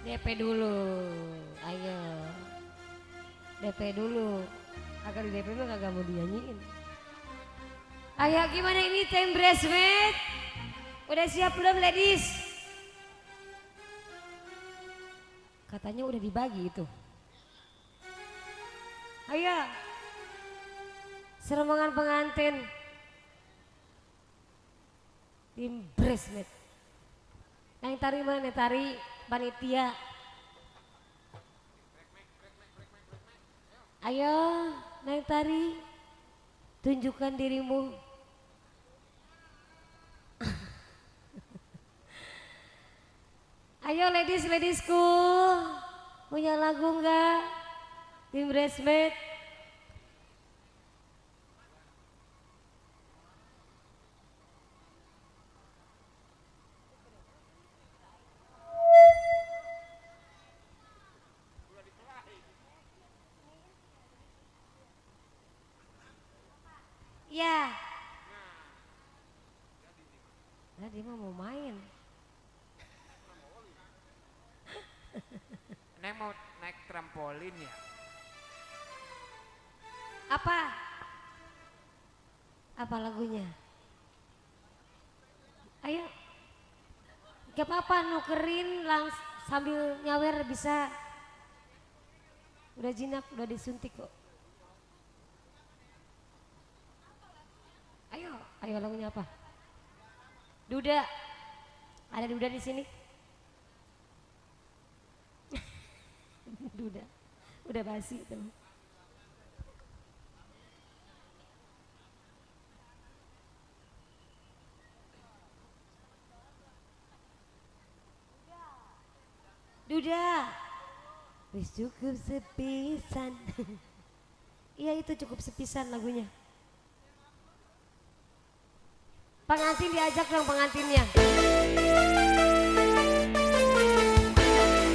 DP dulu, ayo. DP dulu. Agar di DP mah kagak mau dinyanyiin. Ayo gimana ini tim bridesmaid? Udah siap belum ladies? Katanya udah dibagi itu. Ayo. Serombongan pengantin. Tim bridesmaid. Yang tari mana? Tari panitia. Ayo, naik tari. Tunjukkan dirimu. Ayo ladiesku. Punya lagu enggak? Tim bridesmaid. Ya. Nah, dia mau main. Neng mau naik trampolin ya? Apa? Apa lagunya? Ayo. Gak apa-apa nukerin sambil nyawer bisa. Udah jinak, udah disuntik kok. Ayo lagunya apa? Duda. Ada Duda di sini? Duda. Udah basi tuh. Duda. Wis cukup sepisan. Iya itu cukup sepisan lagunya. Pengantin diajak dong pengantinnya.